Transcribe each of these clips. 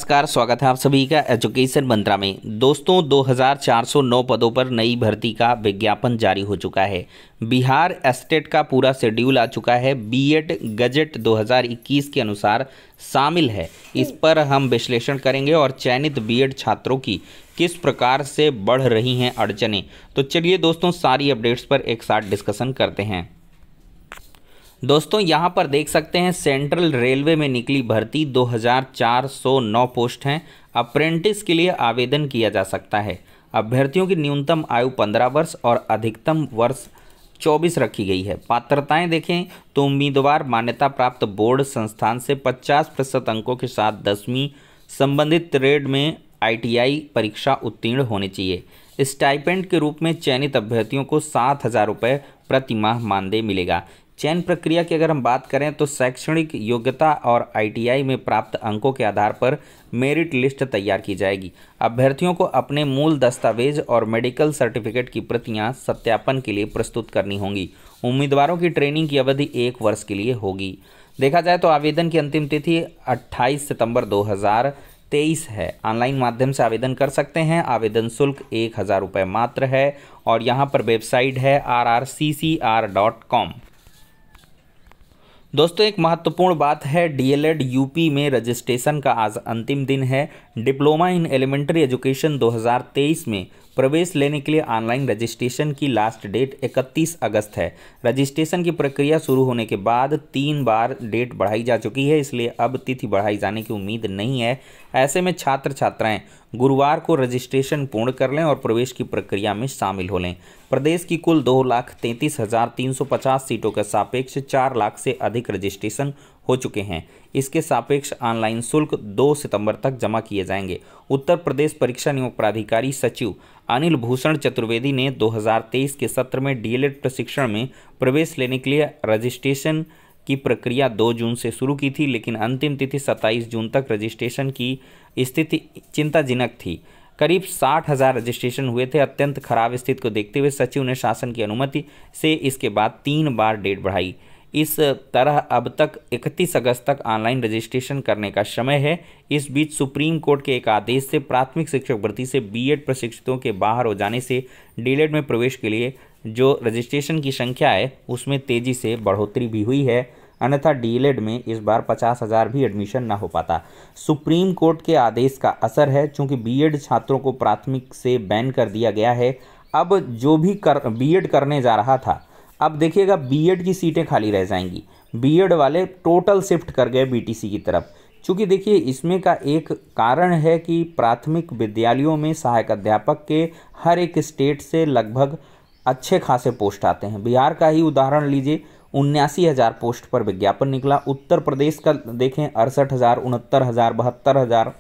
नमस्कार, स्वागत है आप सभी का एजुकेशन मंत्रा में। दोस्तों 2409 पदों पर नई भर्ती का विज्ञापन जारी हो चुका है। बिहार स्टेट का पूरा शेड्यूल आ चुका है। बीएड गजट 2021 के अनुसार शामिल है। इस पर हम विश्लेषण करेंगे और चयनित बीएड छात्रों की किस प्रकार से बढ़ रही हैं अड़चनें। तो चलिए दोस्तों सारी अपडेट्स पर एक साथ डिस्कशन करते हैं। दोस्तों यहाँ पर देख सकते हैं सेंट्रल रेलवे में निकली भर्ती 2409 पोस्ट हैं। अप्रेंटिस के लिए आवेदन किया जा सकता है। अभ्यर्थियों की न्यूनतम आयु 15 वर्ष और अधिकतम वर्ष 24 रखी गई है। पात्रताएं देखें तो उम्मीदवार मान्यता प्राप्त बोर्ड संस्थान से 50% अंकों के साथ 10वीं संबंधित ट्रेड में ITI परीक्षा उत्तीर्ण होनी चाहिए। स्टाइपेंड के रूप में चयनित अभ्यर्थियों को 7,000 रुपये प्रति माह मानदेय मिलेगा। चयन प्रक्रिया की अगर हम बात करें तो शैक्षणिक योग्यता और ITI में प्राप्त अंकों के आधार पर मेरिट लिस्ट तैयार की जाएगी। अभ्यर्थियों को अपने मूल दस्तावेज और मेडिकल सर्टिफिकेट की प्रतियां सत्यापन के लिए प्रस्तुत करनी होंगी। उम्मीदवारों की ट्रेनिंग की अवधि 1 वर्ष के लिए होगी। देखा जाए तो आवेदन की अंतिम तिथि 28 सितंबर 2023 है। ऑनलाइन माध्यम से आवेदन कर सकते हैं। आवेदन शुल्क 1,000 रुपये मात्र है और यहाँ पर वेबसाइट है rrccr.com। दोस्तों एक महत्वपूर्ण बात है, DLED यूपी में रजिस्ट्रेशन का आज अंतिम दिन है। डिप्लोमा इन एलिमेंट्री एजुकेशन 2023 में प्रवेश लेने के लिए ऑनलाइन रजिस्ट्रेशन की लास्ट डेट 31 अगस्त है। रजिस्ट्रेशन की प्रक्रिया शुरू होने के बाद 3 बार डेट बढ़ाई जा चुकी है, इसलिए अब तिथि बढ़ाई जाने की उम्मीद नहीं है। ऐसे में छात्र छात्राएं गुरुवार को रजिस्ट्रेशन पूर्ण कर लें और प्रवेश की प्रक्रिया में शामिल हो लें। प्रदेश की कुल 2,33,350 सीटों के सापेक्ष 4 लाख से अधिक रजिस्ट्रेशन हो चुके हैं। इसके सापेक्ष ऑनलाइन शुल्क 2 सितंबर तक जमा किए जाएंगे। उत्तर प्रदेश परीक्षा नियोग प्राधिकारी सचिव अनिल भूषण चतुर्वेदी ने 2023 के सत्र में DLED प्रशिक्षण में प्रवेश लेने के लिए रजिस्ट्रेशन की प्रक्रिया 2 जून से शुरू की थी, लेकिन अंतिम तिथि 27 जून तक रजिस्ट्रेशन की स्थिति चिंताजनक थी। करीब 60,000 रजिस्ट्रेशन हुए थे। अत्यंत खराब स्थिति को देखते हुए सचिव ने शासन की अनुमति से इसके बाद 3 बार डेट बढ़ाई। इस तरह अब तक 31 अगस्त तक ऑनलाइन रजिस्ट्रेशन करने का समय है। इस बीच सुप्रीम कोर्ट के एक आदेश से प्राथमिक शिक्षक भर्ती से बीएड प्रशिक्षितों के बाहर हो जाने से DLED में प्रवेश के लिए जो रजिस्ट्रेशन की संख्या है उसमें तेजी से बढ़ोतरी भी हुई है। अन्यथा DLED में इस बार 50,000 भी एडमिशन न हो पाता। सुप्रीम कोर्ट के आदेश का असर है, चूंकि बीएड छात्रों को प्राथमिक से बैन कर दिया गया है। अब जो भी बीएड करने जा रहा था, अब देखिएगा बीएड की सीटें खाली रह जाएंगी। बीएड वाले टोटल शिफ्ट कर गए BTC की तरफ। चूँकि देखिए इसमें का एक कारण है कि प्राथमिक विद्यालयों में सहायक अध्यापक के हर एक स्टेट से लगभग अच्छे खासे पोस्ट आते हैं। बिहार का ही उदाहरण लीजिए, 79,000 पोस्ट पर विज्ञापन निकला। उत्तर प्रदेश का देखें 68,000, 69,000, 72,000,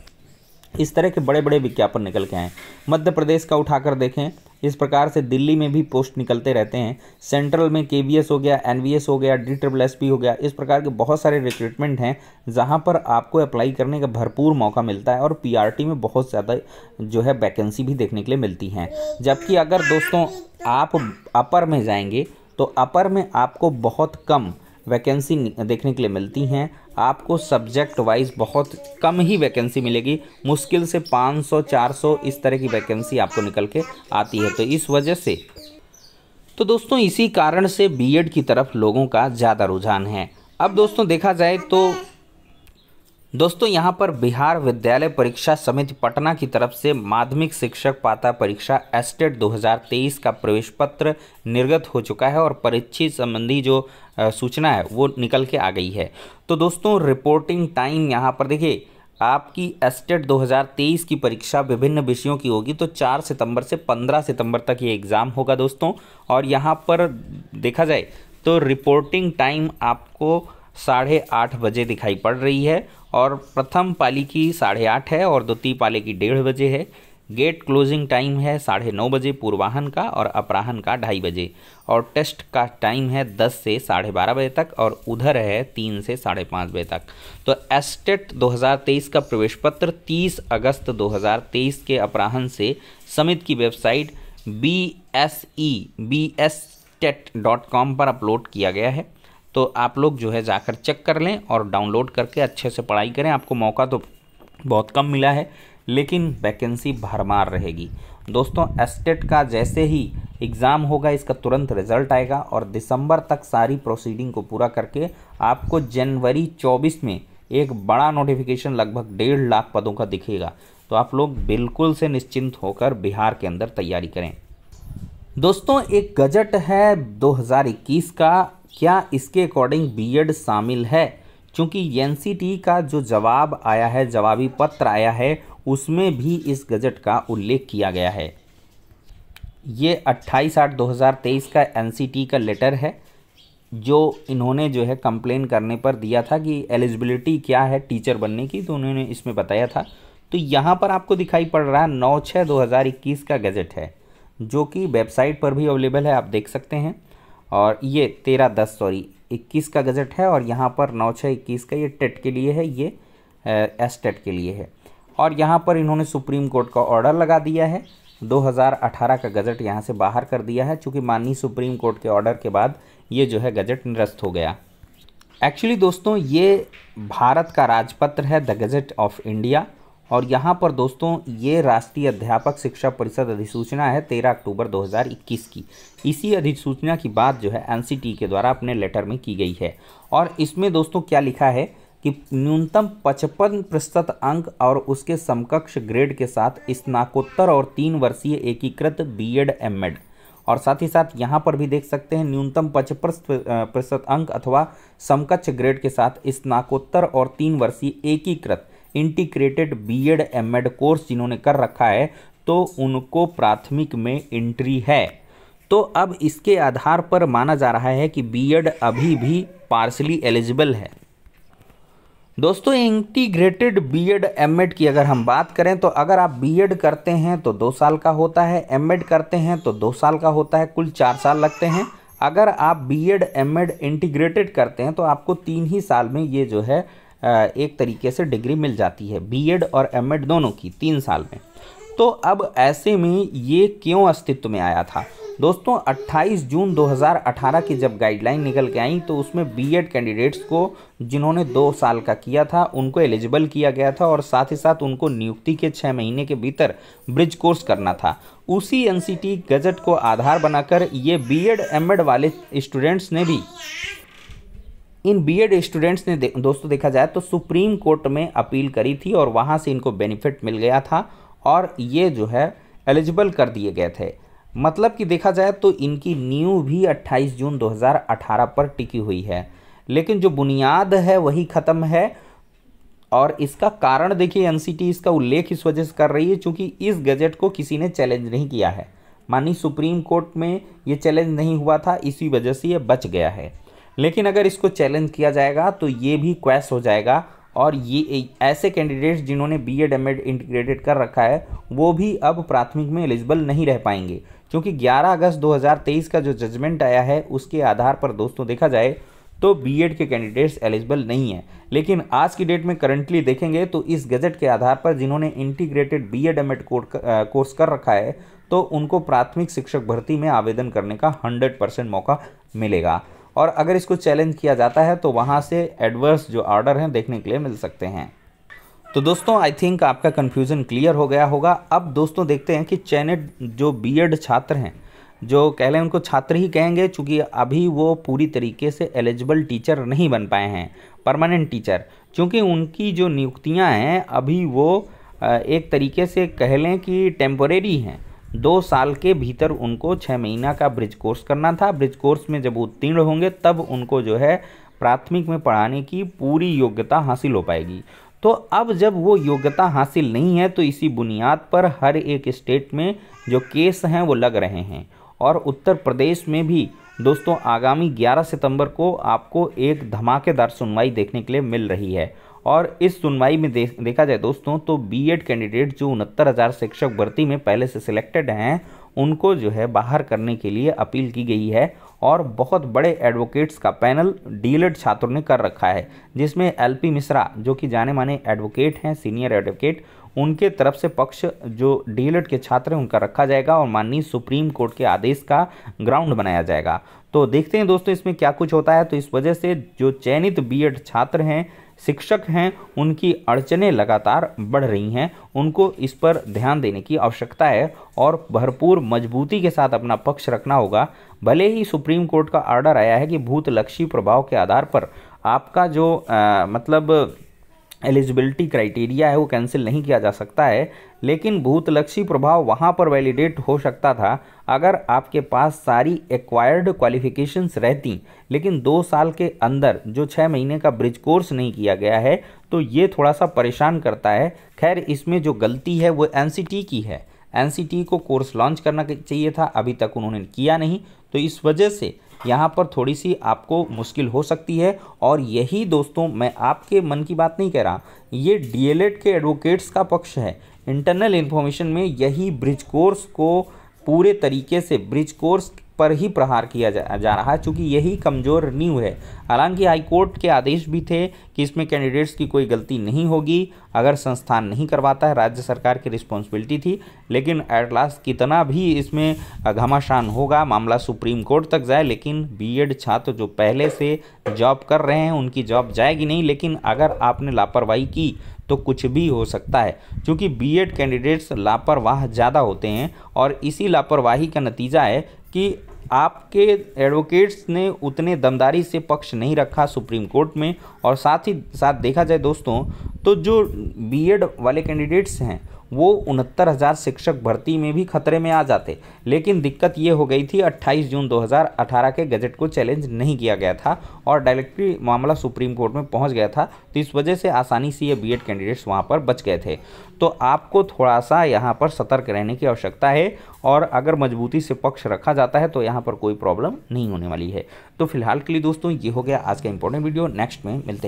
इस तरह के बड़े बड़े विज्ञापन निकल के आए। मध्य प्रदेश का उठाकर देखें, इस प्रकार से दिल्ली में भी पोस्ट निकलते रहते हैं। सेंट्रल में KVS हो गया, NVS हो गया, DSSB हो गया, इस प्रकार के बहुत सारे रिक्रूटमेंट हैं जहां पर आपको अप्लाई करने का भरपूर मौका मिलता है और PRT में बहुत ज़्यादा जो है वैकेंसी भी देखने के लिए मिलती हैं। जबकि अगर दोस्तों आप अपर में जाएंगे तो अपर में आपको बहुत कम वैकेंसी देखने के लिए मिलती हैं। आपको सब्जेक्ट वाइज बहुत कम ही वैकेंसी मिलेगी। मुश्किल से 500-400 इस तरह की वैकेंसी आपको निकल के आती है। तो इस वजह से तो दोस्तों इसी कारण से बीएड की तरफ लोगों का ज़्यादा रुझान है। अब दोस्तों देखा जाए तो दोस्तों यहाँ पर बिहार विद्यालय परीक्षा समिति पटना की तरफ से माध्यमिक शिक्षक पात्रता परीक्षा एस्टेट 2023 का प्रवेश पत्र निर्गत हो चुका है और परीक्षा संबंधी जो सूचना है वो निकल के आ गई है। तो दोस्तों रिपोर्टिंग टाइम यहाँ पर देखिए, आपकी एस्टेट 2023 की परीक्षा विभिन्न विषयों की होगी। तो 4 सितंबर से 15 सितंबर तक ये एग्ज़ाम होगा दोस्तों। और यहाँ पर देखा जाए तो रिपोर्टिंग टाइम आपको 8:30 बजे दिखाई पड़ रही है और प्रथम पाली की 8:30 है और द्वितीय पाली की 1:30 बजे है। गेट क्लोजिंग टाइम है 9:30 बजे पूर्वाहन का और अपराहन का 2:30 बजे। और टेस्ट का टाइम है 10 से 12:30 बजे तक और उधर है 3 से 5:30 बजे तक। तो एस्टेट 2023 का प्रवेश पत्र 30 अगस्त 2023 के अपराहन से समिति की वेबसाइट bsestet.com पर अपलोड किया गया है। तो आप लोग जो है जाकर चेक कर लें और डाउनलोड करके अच्छे से पढ़ाई करें। आपको मौका तो बहुत कम मिला है, लेकिन वैकेंसी भरमार रहेगी। दोस्तों एस्टेट का जैसे ही एग्ज़ाम होगा इसका तुरंत रिजल्ट आएगा और दिसंबर तक सारी प्रोसीडिंग को पूरा करके आपको जनवरी 24 में एक बड़ा नोटिफिकेशन लगभग 1.5 लाख पदों का दिखेगा। तो आप लोग बिल्कुल से निश्चिंत होकर बिहार के अंदर तैयारी करें। दोस्तों एक गजट है 2021 का, क्या इसके अकॉर्डिंग बीएड शामिल है? क्योंकि एनसीटी का जो जवाब आया है, जवाबी पत्र आया है, उसमें भी इस गजट का उल्लेख किया गया है। ये 28/8/2023 का एनसीटी का लेटर है, जो इन्होंने जो है कंप्लेन करने पर दिया था कि एलिजिबिलिटी क्या है टीचर बनने की, तो उन्होंने इसमें बताया था। तो यहाँ पर आपको दिखाई पड़ रहा है 9/6/2021 का गजट है, जो कि वेबसाइट पर भी अवेलेबल है, आप देख सकते हैं। और ये 21 का गजट है और यहाँ पर 9/6/21 का ये टेट के लिए है, ये एस्टेट के लिए है। और यहाँ पर इन्होंने सुप्रीम कोर्ट का ऑर्डर लगा दिया है, 2018 का गजट यहाँ से बाहर कर दिया है, चूँकि माननीय सुप्रीम कोर्ट के ऑर्डर के बाद ये जो है गजट निरस्त हो गया। एक्चुअली दोस्तों ये भारत का राजपत्र है, द गजट ऑफ इंडिया। और यहाँ पर दोस्तों ये राष्ट्रीय अध्यापक शिक्षा परिषद अधिसूचना है 13 अक्टूबर 2021 की। इसी अधिसूचना की बात जो है एनसीटी के द्वारा अपने लेटर में की गई है। और इसमें दोस्तों क्या लिखा है कि न्यूनतम 55% अंक और उसके समकक्ष ग्रेड के साथ स्नातकोत्तर और 3 वर्षीय एकीकृत बीएड एमएड, और साथ ही साथ यहाँ पर भी देख सकते हैं न्यूनतम 55% अंक अथवा समकक्ष ग्रेड के साथ स्नातकोत्तर और 3 वर्षीय एकीकृत इंटीग्रेटेड बीएड एमएड कोर्स जिन्होंने कर रखा है, तो उनको प्राथमिक में एंट्री है। तो अब इसके आधार पर माना जा रहा है कि बीएड अभी भी पार्शली एलिजिबल है। दोस्तों इंटीग्रेटेड बीएड एमएड की अगर हम बात करें तो अगर आप बीएड करते हैं तो 2 साल का होता है, एमएड करते हैं तो 2 साल का होता है, कुल 4 साल लगते हैं। अगर आप बीएड एमएड इंटीग्रेटेड करते हैं तो आपको 3 ही साल में ये जो है एक तरीके से डिग्री मिल जाती है, बीएड और एमएड दोनों की 3 साल में। तो अब ऐसे में ये क्यों अस्तित्व में आया था? दोस्तों 28 जून 2018 की जब गाइडलाइन निकल के आई तो उसमें बीएड कैंडिडेट्स को जिन्होंने 2 साल का किया था उनको एलिजिबल किया गया था, और साथ ही साथ उनको नियुक्ति के 6 महीने के भीतर ब्रिज कोर्स करना था। उसी एनसीटी गजट को आधार बनाकर ये बीएड एमएड वाले स्टूडेंट्स ने भी, इन बीएड स्टूडेंट्स ने दोस्तों देखा जाए तो सुप्रीम कोर्ट में अपील करी थी और वहाँ से इनको बेनिफिट मिल गया था और ये जो है एलिजिबल कर दिए गए थे। मतलब कि देखा जाए तो इनकी नींव भी 28 जून 2018 पर टिकी हुई है, लेकिन जो बुनियाद है वही ख़त्म है। और इसका कारण देखिए एनसीटी इसका उल्लेख इस वजह से कर रही है क्योंकि इस गजट को किसी ने चैलेंज नहीं किया है। माननीय सुप्रीम कोर्ट में ये चैलेंज नहीं हुआ था, इसी वजह से ये बच गया है। लेकिन अगर इसको चैलेंज किया जाएगा तो ये भी क्वैश हो जाएगा और ये ऐसे कैंडिडेट्स जिन्होंने बीएड एमएड इंटीग्रेटेड कर रखा है वो भी अब प्राथमिक में एलिजिबल नहीं रह पाएंगे, क्योंकि 11 अगस्त 2023 का जो जजमेंट आया है उसके आधार पर दोस्तों देखा जाए तो बीएड के कैंडिडेट्स एलिजिबल नहीं है। लेकिन आज की डेट में करंटली देखेंगे तो इस गजट के आधार पर जिन्होंने इंटीग्रेटेड बीएड एमएड कोर्स कर रखा है तो उनको प्राथमिक शिक्षक भर्ती में आवेदन करने का 100% मौका मिलेगा। और अगर इसको चैलेंज किया जाता है तो वहाँ से एडवर्स जो ऑर्डर हैं देखने के लिए मिल सकते हैं। तो दोस्तों आई थिंक आपका कन्फ्यूज़न क्लियर हो गया होगा। अब दोस्तों देखते हैं कि चयनित जो बीएड छात्र हैं, जो कह लें उनको छात्र ही कहेंगे चूँकि अभी वो पूरी तरीके से एलिजिबल टीचर नहीं बन पाए हैं, परमानेंट टीचर, क्योंकि उनकी जो नियुक्तियाँ हैं अभी वो एक तरीके से कह लें कि टेम्पोरेरी हैं। 2 साल के भीतर उनको 6 महीना का ब्रिज कोर्स करना था। ब्रिज कोर्स में जब उत्तीर्ण होंगे तब उनको जो है प्राथमिक में पढ़ाने की पूरी योग्यता हासिल हो पाएगी। तो अब जब वो योग्यता हासिल नहीं है तो इसी बुनियाद पर हर एक स्टेट में जो केस हैं वो लग रहे हैं। और उत्तर प्रदेश में भी दोस्तों आगामी 11 सितंबर को आपको एक धमाकेदार सुनवाई देखने के लिए मिल रही है। और इस सुनवाई में देखा जाए दोस्तों तो बीएड कैंडिडेट जो 69,000 शिक्षक भर्ती में पहले से सिलेक्टेड हैं उनको जो है बाहर करने के लिए अपील की गई है। और बहुत बड़े एडवोकेट्स का पैनल डीएलएड छात्रों ने कर रखा है, जिसमें एलपी मिश्रा जो कि जाने माने एडवोकेट हैं, सीनियर एडवोकेट, उनके तरफ से पक्ष जो डीएलएड के छात्र हैं उनका रखा जाएगा और माननीय सुप्रीम कोर्ट के आदेश का ग्राउंड बनाया जाएगा। तो देखते हैं दोस्तों इसमें क्या कुछ होता है। तो इस वजह से जो चयनित बीएड छात्र हैं शिक्षक हैं उनकी अड़चनें लगातार बढ़ रही हैं, उनको इस पर ध्यान देने की आवश्यकता है और भरपूर मजबूती के साथ अपना पक्ष रखना होगा। भले ही सुप्रीम कोर्ट का ऑर्डर आया है कि भूतलक्षी प्रभाव के आधार पर आपका जो मतलब एलिजिबिलिटी क्राइटेरिया है वो कैंसिल नहीं किया जा सकता है, लेकिन भूतलक्षी प्रभाव वहाँ पर वैलिडेट हो सकता था अगर आपके पास सारी एक्वायर्ड क्वालिफिकेशंस रहती, लेकिन 2 साल के अंदर जो 6 महीने का ब्रिज कोर्स नहीं किया गया है तो ये थोड़ा सा परेशान करता है। खैर, इसमें जो गलती है वो एनसीटी की है। एनसीटी को कोर्स लॉन्च करना चाहिए था, अभी तक उन्होंने किया नहीं, तो इस वजह से यहाँ पर थोड़ी सी आपको मुश्किल हो सकती है। और यही दोस्तों, मैं आपके मन की बात नहीं कह रहा, ये डीएलएड के एडवोकेट्स का पक्ष है। इंटरनल इन्फॉर्मेशन में यही ब्रिज कोर्स को पूरे तरीके से ब्रिज कोर्स पर ही प्रहार किया जा रहा है, चूँकि यही कमज़ोर नींव है। हालांकि हाईकोर्ट के आदेश भी थे कि इसमें कैंडिडेट्स की कोई गलती नहीं होगी अगर संस्थान नहीं करवाता है, राज्य सरकार की रिस्पॉन्सिबिलिटी थी, लेकिन एट लास्ट कितना भी इसमें घमासान होगा, मामला सुप्रीम कोर्ट तक जाए, लेकिन बीएड छात्र जो पहले से जॉब कर रहे हैं उनकी जॉब जाएगी नहीं। लेकिन अगर आपने लापरवाही की तो कुछ भी हो सकता है, क्योंकि बीएड कैंडिडेट्स लापरवाह ज़्यादा होते हैं और इसी लापरवाही का नतीजा है कि आपके एडवोकेट्स ने उतने दमदारी से पक्ष नहीं रखा सुप्रीम कोर्ट में। और साथ ही साथ देखा जाए दोस्तों, तो जो बीएड वाले कैंडिडेट्स हैं वो 69,000 शिक्षक भर्ती में भी खतरे में आ जाते, लेकिन दिक्कत ये हो गई थी 28 जून 2018 के गजट को चैलेंज नहीं किया गया था और डायरेक्टली मामला सुप्रीम कोर्ट में पहुंच गया था, तो इस वजह से आसानी से ये बीएड कैंडिडेट्स वहां पर बच गए थे। तो आपको थोड़ा सा यहाँ पर सतर्क रहने की आवश्यकता है और अगर मजबूती से पक्ष रखा जाता है तो यहाँ पर कोई प्रॉब्लम नहीं होने वाली है। तो फिलहाल के लिए दोस्तों ये हो गया आज का इंपॉर्टेंट वीडियो। नेक्स्ट में मिलते हैं।